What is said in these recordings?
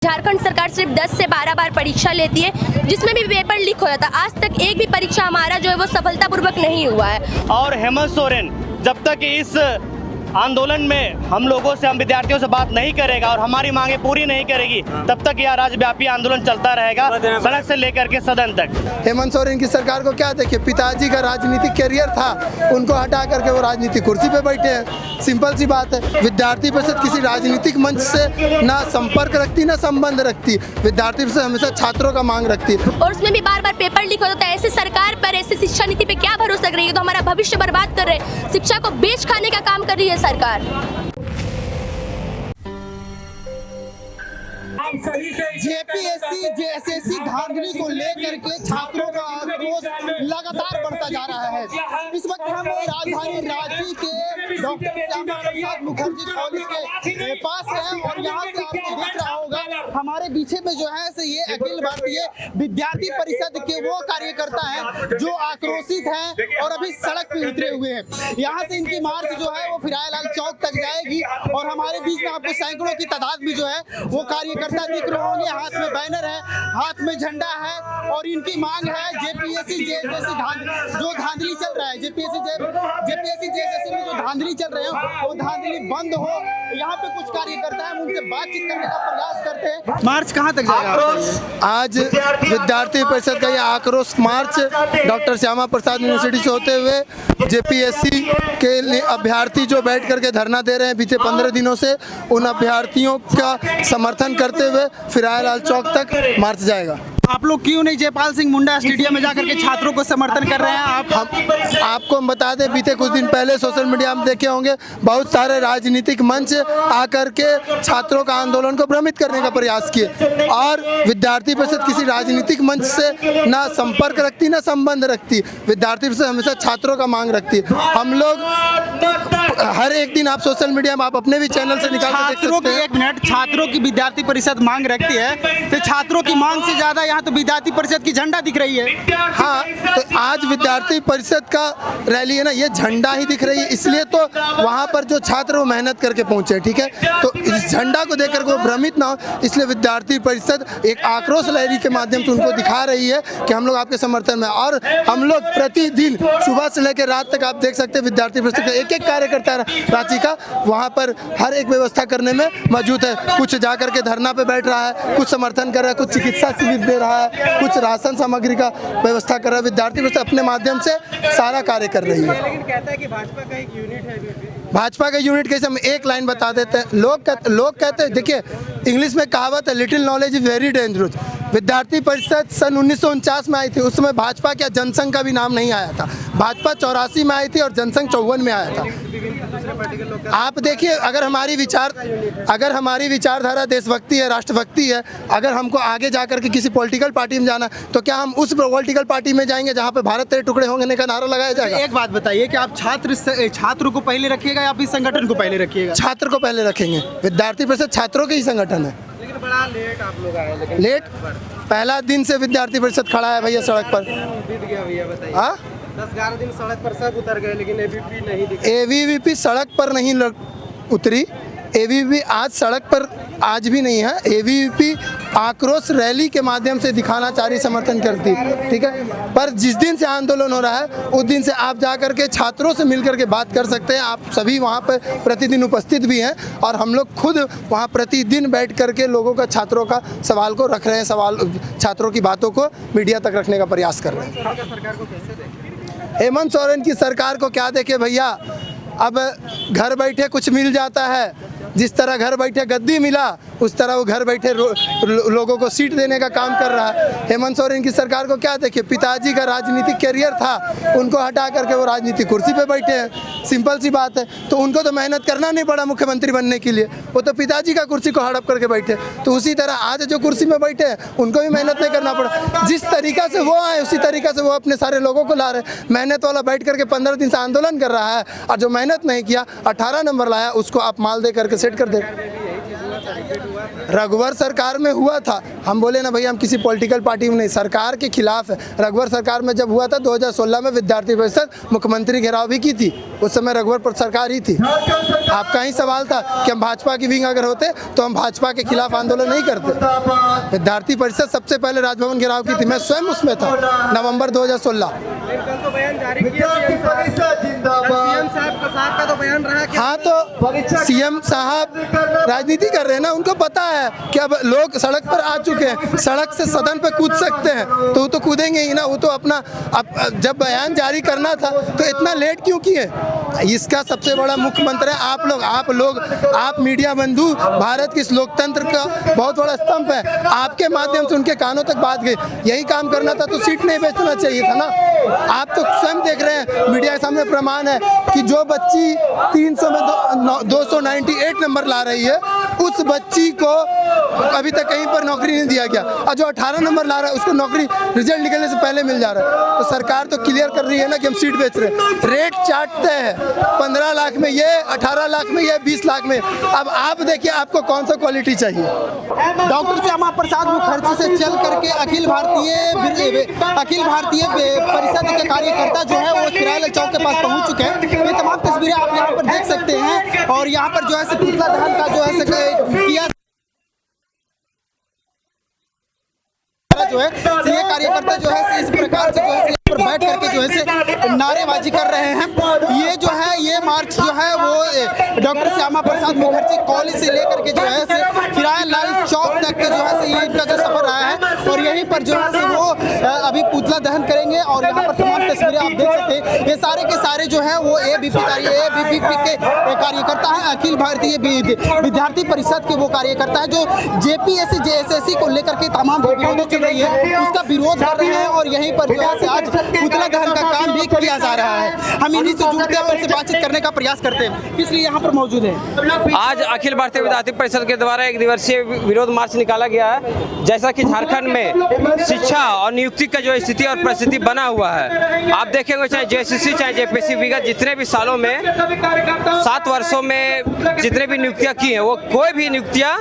झारखंड सरकार सिर्फ 10 से 12 बार परीक्षा लेती है, जिसमें भी पेपर लीक हो जाता है। आज तक एक भी परीक्षा हमारा जो है वो सफलतापूर्वक नहीं हुआ है। और हेमंत सोरेन जब तक इस आंदोलन में हम लोगों से, हम विद्यार्थियों से बात नहीं करेगा और हमारी मांगे पूरी नहीं करेगी, तब तक यह राज्यव्यापी आंदोलन चलता रहेगा, सड़क से लेकर के सदन तक। हेमंत सोरेन की सरकार को क्या देखिए, पिताजी का राजनीतिक करियर था, उनको हटा करके वो राजनीतिक कुर्सी पे बैठे हैं। सिंपल सी बात है। विद्यार्थी परिषद किसी राजनीतिक मंच से ना संपर्क रखती ना संबंध रखती। विद्यार्थी परिषद हमेशा छात्रों का मांग रखती है। और उसमें भी बार बार पेपर लीक हो जाता है। ऐसे सरकार पर, ऐसे शिक्षा नीति पे क्या भरोसा कर रही है? तो हमारा भविष्य बर्बाद कर रहे हैं, शिक्षा को बेच खाने का काम कर रही है सरकार। जेपीएससी जेएसएससी धांधली को लेकर के छात्रों का आक्रोश लगातार बढ़ता जा रहा है। इस वक्त हम राजधानी रांची के डॉक्टर श्यामा प्रसाद मुखर्जी कॉलेज के पास हैं और यहाँ से आपको दिख रहा होगा हमारे पीछे में जो है से ये अखिल भारतीय विद्यार्थी परिषद के वो कार्यकर्ता हैं जो आक्रोशित हैं और अभी सड़क पे उतरे हुए हैं। यहाँ से इनकी मार्च जो है वो फिरायलाल चौक तक जाएगी और हमारे बीच में आपको सैकड़ों की तादाद में जो है वो कार्यकर्ता दिख रहे होंगे। हाथ में बैनर है, हाथ में झंडा है और इनकी मांग है जेपीएससी जेएसएससी जो धांधली चल रहा है, जेपीएससी जेएसएससी में जो धांधली चल रहे हो वो धांधली बंद हो। यहाँ पे कुछ कार्यकर्ता है, उनसे बातचीत करने का प्रयास करते हैं। मार्च कहाँ तक जाएगा? आज विद्यार्थी परिषद का यह आक्रोश मार्च डॉक्टर श्यामा प्रसाद यूनिवर्सिटी से होते हुए जेपीएससी के लिए अभ्यर्थी जो बैठ करके धरना दे रहे हैं बीते 15 दिनों से, उन अभ्यर्थियों का समर्थन करते हुए फिरायलाल चौक तक मार्च जाएगा। आप लोग क्यों नहीं जयपाल सिंह मुंडा स्टेडियम में जाकर के छात्रों को समर्थन कर रहे हैं? आपको हम बता दें, बीते कुछ दिन पहले सोशल मीडिया में देखे होंगे बहुत सारे राजनीतिक मंच आकर के छात्रों का आंदोलन को भ्रमित करने का प्रयास किए और विद्यार्थी परिषद किसी राजनीतिक मंच से ना संपर्क रखती ना संबंध रखती। विद्यार्थी परिषद हमेशा छात्रों का मांग रखती है। हम लोग हर एक दिन आप सोशल मीडिया में आप अपने भी चैनल से निकाल के देख सकते हैं। एक मिनट, छात्रों की विद्यार्थी परिषद मांग रखती है तो छात्रों की मांग से ज्यादा यहाँ तो विद्यार्थी परिषद की झंडा दिख रही है। हाँ, तो आज विद्यार्थी परिषद का रैली है ना, ये झंडा ही दिख रही है, इसलिए तो वहाँ पर जो छात्र वो मेहनत करके पहुँचे। ठीक है, तो इस झंडा को देखकर वो भ्रमित ना हो, इसलिए विद्यार्थी परिषद एक आक्रोश रैली के माध्यम से उनको दिखा रही है कि हम लोग आपके समर्थन में। और हम लोग प्रतिदिन सुबह से लेकर रात तक आप देख सकते हैं विद्यार्थी परिषद का एक एक कार्यकर्ता रांची का वहाँ पर हर एक व्यवस्था करने में मौजूद है। कुछ जाकर के धरना पे बैठ रहा है, कुछ समर्थन कर रहा है, कुछ चिकित्सा शिविर दे रहा है, कुछ राशन सामग्री का व्यवस्था कर रहा है। विद्यार्थी परिषद अपने माध्यम से सारा कार्य कर रही है। लेकिन कहता है कि भाजपा का एक यूनिट है। भाजपा का यूनिट कैसे? हम एक लाइन बता देते हैं। लोग कहते हैं, देखिए इंग्लिश में कहावत है, little knowledge is very dangerous. विद्यार्थी परिषद सन 1949 में आई थी, उस समय भाजपा क्या जनसंघ का भी नाम नहीं आया था। भाजपा 84 में आई थी और जनसंघ 54 में आया था। आप देखिए, अगर हमारी विचारधारा देशभक्ति है, राष्ट्रभक्ति है, अगर हमको आगे जाकर के किसी पॉलिटिकल पार्टी में जाना तो क्या हम उस पॉलिटिकल पार्टी में जाएंगे जहाँ पे भारत तेरे टुकड़े होंगे का नारा लगाया जाएगा? एक बात बताइए कि आप छात्र को पहले रखिएगा या फिर संगठन को पहले रखिएगा? छात्र को पहले रखेंगे। विद्यार्थी परिषद छात्रों के ही संगठन है। लेकिन बड़ा लेट आप लोग आए। लेकिन लेट पहला दिन से विद्यार्थी परिषद खड़ा है भैया सड़क पर। बीत गया भैया, बताइए। 10-11 दिन सड़क पर सब उतर गए लेकिन एबीवीपी नहीं दिखी। एबीवीपी सड़क पर नहीं उतरी। एबीवीपी आज सड़क पर आज भी नहीं है। एबीवीपी आक्रोश रैली के माध्यम से दिखाना चाह रही, समर्थन करती। ठीक है, पर जिस दिन से आंदोलन हो रहा है उस दिन से आप जाकर के छात्रों से मिलकर के बात कर सकते हैं। आप सभी वहाँ पर प्रतिदिन उपस्थित भी हैं और हम लोग खुद वहाँ प्रतिदिन बैठ करके लोगों का, छात्रों का सवाल को रख रहे हैं, छात्रों की बातों को मीडिया तक रखने का प्रयास कर रहे हैं। सरकार को कैसे देखें? हेमंत सोरेन की सरकार को क्या देखे भैया? अब घर बैठे कुछ मिल जाता है, जिस तरह घर बैठे गद्दी मिला उस तरह वो घर बैठे लोगों को सीट देने का काम कर रहा है। हेमंत सोरेन की सरकार को क्या देखिए, पिताजी का राजनीतिक करियर था, उनको हटा करके वो राजनीतिक कुर्सी पे बैठे हैं। सिंपल सी बात है। तो उनको तो मेहनत करना नहीं पड़ा मुख्यमंत्री बनने के लिए, वो तो पिताजी का कुर्सी को हड़प करके बैठे। तो उसी तरह आज जो कुर्सी में बैठे हैं उनको भी मेहनत नहीं करना पड़ा। जिस तरीका से वो आए उसी तरीका से वो अपने सारे लोगों को ला रहे। मेहनत वाला बैठ करके 15 दिन से आंदोलन कर रहा है और जो मेहनत नहीं किया 18 नंबर लाया उसको आप माल दे करके सेट कर दे। रघुवर सरकार में हुआ था, हम बोले ना भैया हम किसी पॉलिटिकल पार्टी में नहीं, सरकार के खिलाफ है। रघुवर सरकार में जब हुआ था 2016 में विद्यार्थी परिषद मुख्यमंत्री घेराव भी की थी, उस समय रघुवर पर सरकार ही थी। आपका ही सवाल था कि हम भाजपा की विंग अगर होते तो हम भाजपा के खिलाफ आंदोलन नहीं करते। विद्यार्थी परिषद सबसे पहले राजभवन घेराव की थी, मैं स्वयं उसमें था, नवंबर 2016। तो बयान जारी किया सीएम साहब का तो बयान रहा कि हाँ, तो सीएम साहब राजनीति कर रहे हैं ना, उनको पता है कि अब लोग सड़क पर आ चुके हैं, सड़क से सदन पे कूद सकते हैं, तो वो तो कूदेंगे ही ना। वो तो अपना जब बयान जारी करना था तो इतना लेट क्यों किए? इसका सबसे बड़ा मुख्य मंत्र है आप मीडिया बंधु, भारत के इस लोकतंत्र का बहुत बड़ा स्तंभ है। आपके माध्यम से उनके कानों तक बात गई, यही काम करना था तो सीट नहीं बेचना चाहिए था ना। आप तो स्वयं देख रहे हैं, मीडिया के सामने प्रमाण है कि जो बच्ची 300 में 298 नंबर ला रही है, उस बच्ची को अभी तक कहीं पर नौकरी नहीं दिया गया, और जो 18 नंबर ला रहा है उसको नौकरी रिजल्ट निकलने से पहले मिल जा रहा है। तो सरकार तो क्लियर कर रही है ना कि हम सीट बेच रहे हैं, रेट चाटते हैं, 15 लाख में ये, 18 लाख में ये, 20 लाख में। अब आप देखिए आपको कौन सा क्वालिटी चाहिए। डॉक्टर श्यामा प्रसाद मुखर्जी से चल करके अखिल भारतीय परिषद के कार्यकर्ता जो है वो किराया चौक के पास पहुंच चुके हैं। ये तमाम तस्वीरें आप यहाँ पर देख सकते हैं, और यहाँ पर जो है पुतला दहन का जो है किया जो है, ये कार्यकर्ता जो है इस प्रकार से जो है पर बैठ करके जो है नारेबाजी कर रहे हैं। ये जो है ये मार्च जो है वो डॉक्टर श्यामा प्रसाद मुखर्जी कॉलेज से लेकर के जो है किराया लाल चौक तक के जो है ये इनका जो सफर रहा है, और यहीं पर जो है वो अभी पुतला दहन करेंगे। और यहाँ पर तमाम तस्वीरें आप देख सकते हैं, ये सारे के सारे जो है वो एबीवीपी के कार्यकर्ता हैं, अखिल भारतीय विद्यार्थी परिषद के वो कार्यकर्ता है जो जेपीएससी जेएसएससी को लेकर के तमाम विरोध चल रही है उसका विरोध कर रहे हैं। और यहीं पर जो है आज पुतला दहन का काम भी किया जा रहा है। हम इन्हीं से जुड़ते हैं, उनसे बातचीत करने का प्रयास करते हैं, इसलिए यहाँ पर मौजूद है। आज अखिल भारतीय विद्यार्थी परिषद के द्वारा एक दिवसीय विरोध मार्च निकाला गया है। जैसा कि झारखंड में शिक्षा और नियुक्ति का जो स्थिति और परिस्थिति बना हुआ है, आप देखेंगे चाहे जेएसएससी चाहे जेपीएससी विगत जितने भी सालों में 7 वर्षों में जितने भी नियुक्तियाँ की हैं, वो कोई भी नियुक्तियाँ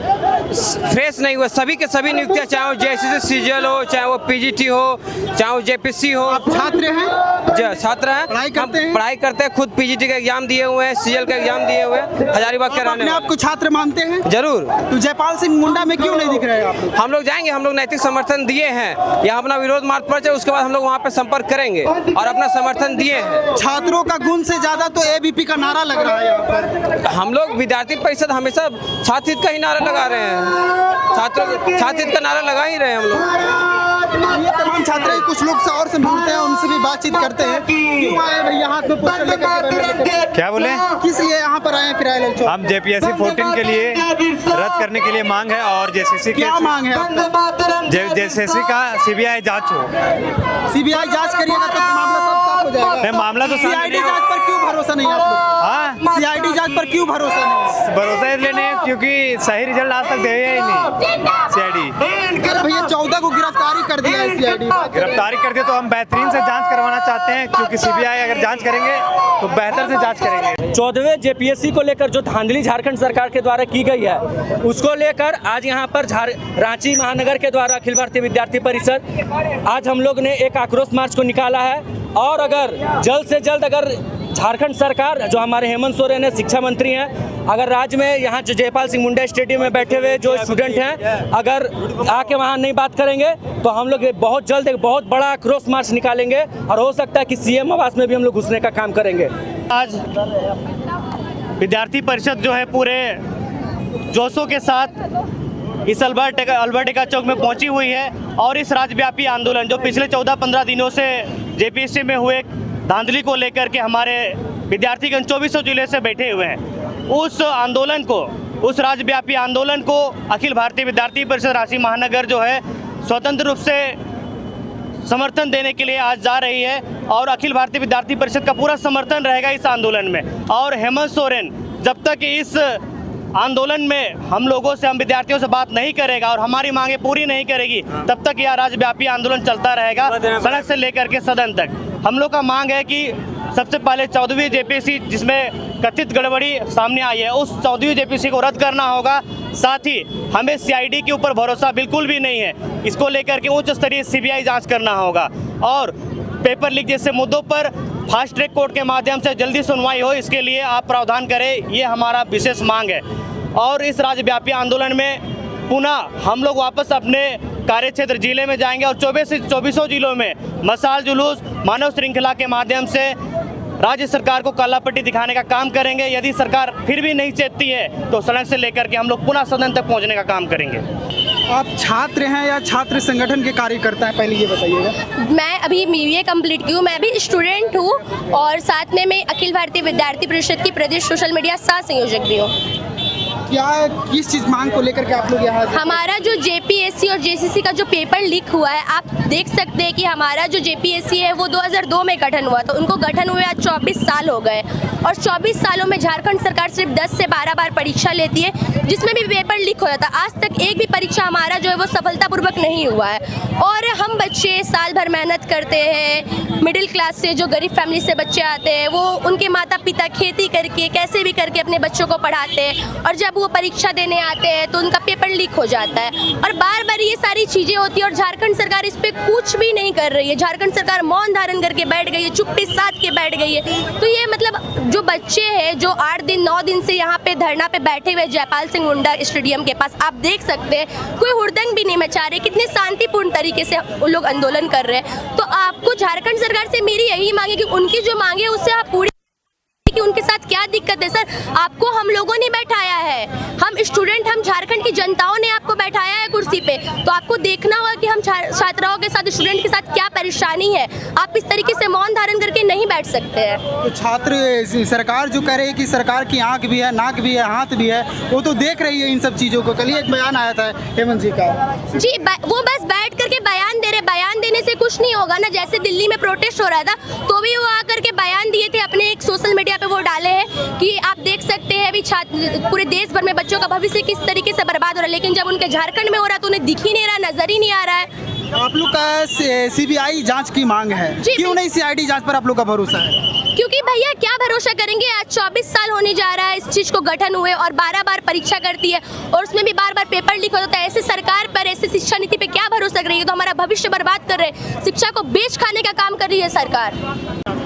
फ्रेश नहीं हुआ। सभी के सभी नियुक्तियां, चाहे वो जेएसएससी सीजीएल हो, चाहे वो पीजीटी हो, चाहे वो जेपीएससी हो। आप छात्र हैं? छात्र हैं, पढ़ाई करते हैं, खुद पीजीटी का एग्जाम दिए हुए हैं, सीजीएल का एग्जाम दिए हुए हैं, हजारीबाग के रहने। आपको छात्र मानते हैं? जरूर। तो जयपाल सिंह मुंडा में क्यों नहीं दिख रहे आप? हम लोग जाएंगे, हम लोग नैतिक समर्थन दिए हैं, यहाँ अपना विरोध मार्च पर जाए, उसके बाद हम लोग वहाँ पे संपर्क करेंगे और अपना समर्थन दिए हैं। छात्रों का गुण से ज्यादा तो एबीपी का नारा लग रहा है यहाँ पर। हम लोग विद्यार्थी परिषद हमेशा छात्र हित का ही नारा लगा रहे हैं, छात्र हित का नारा लगा ही रहे हैं हम लोग। ये तमाम छात्र कुछ लोग और से मिलते हैं, उनसे भी बातचीत करते हैं। क्यों आए भैया हाथ में पोस्टर लेकर? क्या बोले? किस लिए यहाँ पर आए फिर? हम जेपीएससी 14 के लिए रद्द करने के लिए मांग है, और जेएसएससी क्या मांग है? जेएसएससी का सीबीआई जांच हो। सीबीआई जांच करिएगा तो मामला सब साफ हो जाएगा। नहीं, मामला तो सीआईडी जांच पर क्यों भरोसा नहीं आप लोग? हाँ, सीआईडी जांच पर क्यों भरोसा नहीं? भरोसा इसलिए नहीं क्योंकि सही रिजल्ट आज तक दे ही नहीं सीआईडी। अरे भैया 14 को गिरफ्तारी कर दिया है सीआईडी। गिरफ्तारी कर दिया तो हम बेहतरीन से जांच करवाना चाहते हैं, क्योंकि सीबीआई अगर जांच करेंगे तो बेहतर से जांच करेंगे। 14वें जेपीएससी को लेकर जो धांधली झारखंड सरकार के द्वारा की गई है, उसको लेकर आज यहाँ पर रांची महानगर के द्वारा अखिल भारतीय विद्यार्थी परिषद आज हम लोग ने एक आक्रोश मार्च को निकाला है। और अगर जल्द से जल्द अगर झारखंड सरकार, जो हमारे हेमंत सोरेन है शिक्षा मंत्री हैं, अगर राज्य में यहाँ जो जयपाल सिंह मुंडा स्टेडियम में बैठे हुए जो स्टूडेंट हैं, अगर आके वहाँ नहीं बात करेंगे तो हम लोग बहुत जल्द एक बहुत बड़ा आक्रोश मार्च निकालेंगे, और हो सकता है कि सीएम आवास में भी हम लोग घुसने का काम करेंगे। आज विद्यार्थी परिषद जो है पूरे जोशों के साथ इस अल्बर्ट चौक में पहुंची हुई है, और इस राज्यव्यापी आंदोलन जो पिछले 14-15 दिनों से जेपीएससी में हुए धांधली को लेकर के हमारे विद्यार्थीगण 24 जिले से बैठे हुए हैं, उस आंदोलन को, उस राज्यव्यापी आंदोलन को अखिल भारतीय विद्यार्थी परिषद रांची महानगर जो है स्वतंत्र रूप से समर्थन देने के लिए आज जा रही है। और अखिल भारतीय विद्यार्थी परिषद का पूरा समर्थन रहेगा इस आंदोलन में। और हेमंत सोरेन जब तक इस आंदोलन में हम विद्यार्थियों से बात नहीं करेगा और हमारी मांगे पूरी नहीं करेगी, तब तक यह राज्यव्यापी आंदोलन चलता रहेगा, सड़क से लेकर के सदन तक। हम लोग का मांग है कि सबसे पहले 14वीं जेपीएससी जिसमें कथित गड़बड़ी सामने आई है, उस 14वीं जेपीसी को रद्द करना होगा। साथ ही हमें सीआईडी के ऊपर भरोसा बिल्कुल भी नहीं है, इसको लेकर के उच्च स्तरीय सीबीआई जांच करना होगा और पेपर लीक जैसे मुद्दों पर फास्ट ट्रैक कोर्ट के माध्यम से जल्दी सुनवाई हो, इसके लिए आप प्रावधान करें, ये हमारा विशेष मांग है। और इस राज्यव्यापी आंदोलन में पुनः हम लोग वापस अपने कार्यक्षेत्र जिले में जाएंगे और 24 जिलों में मशाल जुलूस, मानव श्रृंखला के माध्यम से राज्य सरकार को काला पट्टी दिखाने का काम करेंगे। यदि सरकार फिर भी नहीं चेतती है तो सड़क से लेकर के हम लोग पुनः सदन तक पहुंचने का काम करेंगे। आप छात्र हैं या छात्र संगठन के कार्यकर्ता हैं, पहले ये बताइएगा। मैं अभी बीए कंप्लीट की हूँ, मैं भी स्टूडेंट हूँ और साथ में मैं अखिल भारतीय विद्यार्थी परिषद की प्रदेश सोशल मीडिया सह संयोजक भी हूँ। क्या किस चीज़ मांग को लेकर के आप लोग यहाँ? हमारा जो जेपीएससी और जेसीसी का जो पेपर लीक हुआ है, आप देख सकते हैं कि हमारा जो जेपीएससी है वो 2002 में गठन हुआ था, उनको गठन हुए आज 24 साल हो गए और 24 सालों में झारखंड सरकार सिर्फ 10 से 12 बार परीक्षा लेती है, जिसमें भी पेपर लीक हो जाता है। आज तक एक भी परीक्षा हमारा जो है वो सफलतापूर्वक नहीं हुआ है और हम बच्चे साल भर मेहनत करते हैं। मिडिल क्लास से जो गरीब फैमिली से बच्चे आते हैं, वो उनके माता पिता खेती करके कैसे भी करके अपने बच्चों को पढ़ाते हैं और जब वो परीक्षा देने आते हैं तो उनका पेपर लीक हो जाता है और बार बार ये सारी चीज़ें होती है और झारखंड सरकार इस पर कुछ भी नहीं कर रही है। झारखंड सरकार मौन धारण करके बैठ गई है, चुप्पी साध के बैठ गई है। तो ये मतलब जो बच्चे हैं जो 8 दिन 9 दिन से यहाँ पे धरना पे बैठे हुए जयपाल सिंह मुंडा स्टेडियम के पास, आप देख सकते हैं कोई हुड़दंग भी नहीं मचा रहे, कितने शांतिपूर्ण तरीके से वो लोग आंदोलन कर रहे हैं। तो आपको झारखंड सरकार से मेरी यही मांगे कि उनकी जो मांगे उससे आप पूरी कि उनके साथ क्या दिक्कत है। सर, आपको हम लोगों ने बैठाया है, हम स्टूडेंट, हम झारखंड की जनताओं ने आपको बैठाया है कुर्सी पे, तो आपको देखना होगा कि हम छात्राओं के साथ, स्टूडेंट के साथ क्या परेशानी है। आप इस तरीके से मौन धारण करके नहीं बैठ सकते हैं। तो छात्र सरकार जो कह रही है कि सरकार की आंख भी है, नाक भी है, हाथ भी है, वो तो देख रही है इन सब चीज़ों को। कल ही एक बयान आया था हेमंत जी का। जी, वो बस बैठ करके बयान दे रहे, बयान देने से कुछ नहीं होगा ना। जैसे दिल्ली में प्रोटेस्ट हो रहा था तो भी वो आकर के बयान दिए थे, अपने एक सोशल मीडिया पे वो डाले हैं कि आप देख सकते हैं अभी पूरे देश भर में बच्चों का भविष्य किस तरीके से बर्बाद हो रहा है, लेकिन जब उनके झारखंड में हो रहा है तो उन्हें दिख ही नहीं रहा, नजर ही नहीं आ रहा है। आप लोग का सीबीआई जांच की मांग है, क्यों नहीं सीआईडी जांच पर आप लोग का भरोसा है? क्योंकि भैया क्या भरोसा करेंगे, आज 24 साल होने जा रहा है इस चीज को गठन हुए और 12 बार परीक्षा करती है और उसमें भी बार बार पेपर लीक होता है। ऐसे सरकार पर, ऐसे शिक्षा नीति पे क्या भरोसा करेंगे? तो हमारा भविष्य बर्बाद कर रहे हैं, शिक्षा को बेच खाने का काम कर रही है सरकार।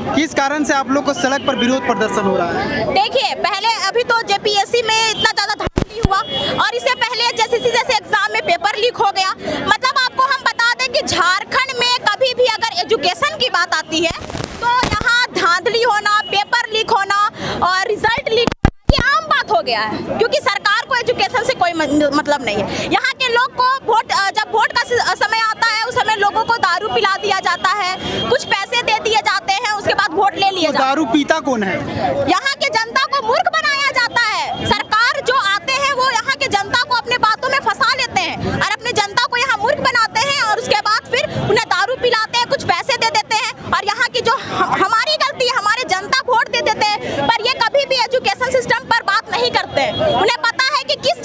किस कारण से आप लोग को सड़क पर विरोध प्रदर्शन हो रहा है? देखिए, पहले अभी तो जेपीएससी में इतना ज़्यादा धांधली हुआ और इससे पहले जेसीसी जैसे एग्जाम में पेपर लीक हो गया। मतलब आपको हम बता दें कि झारखंड में कभी भी अगर एजुकेशन की बात आती है तो यहाँ धांधली होना, पेपर लीक होना और रिजल्ट लीक ये आम बात हो गया है, क्योंकि सरकार को एजुकेशन से कोई मतलब नहीं है। यहाँ के लोग को जब वोट का समय आता है उस समय लोगों को दारू पिला दिया जाता है, कुछ पैसे दे दिए जाते हैं, उसके बाद वोट ले लिए जाते हैं। दारू पीता कौन है? यहाँ के जनता को मूर्ख बनाया जाता है। सरकार जो आते हैं वो यहाँ के जनता को अपने बातों में फंसा लेते हैं और अपने जनता को यहाँ मूर्ख बनाते हैं और उसके बाद फिर उन्हें दारू पिलाते हैं, कुछ पैसे दे देते हैं और यहाँ की जो हमारी गलती है, हमारे जनता वोट दे देते हैं पर ये कभी भी एजुकेशन सिस्टम पर बात नहीं करते। उन्हें पता है कि किस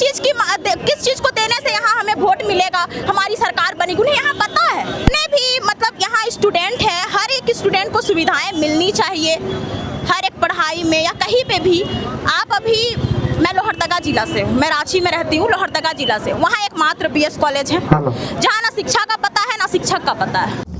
चीज को देने से यहाँ हमें वोट मिलेगा, हमारी सरकार बनेगी, उन्हें यहाँ पता है। उन्हें भी मतलब यहाँ स्टूडेंट है, हर एक स्टूडेंट को सुविधाएं मिलनी चाहिए हर एक पढ़ाई में या कहीं पे भी। आप अभी, मैं लोहरदगा जिला से हूँ, मैं रांची में रहती हूँ, लोहरदगा जिला से। वहाँ एकमात्र बीएस कॉलेज है जहाँ ना शिक्षा का पता है ना शिक्षक का पता है।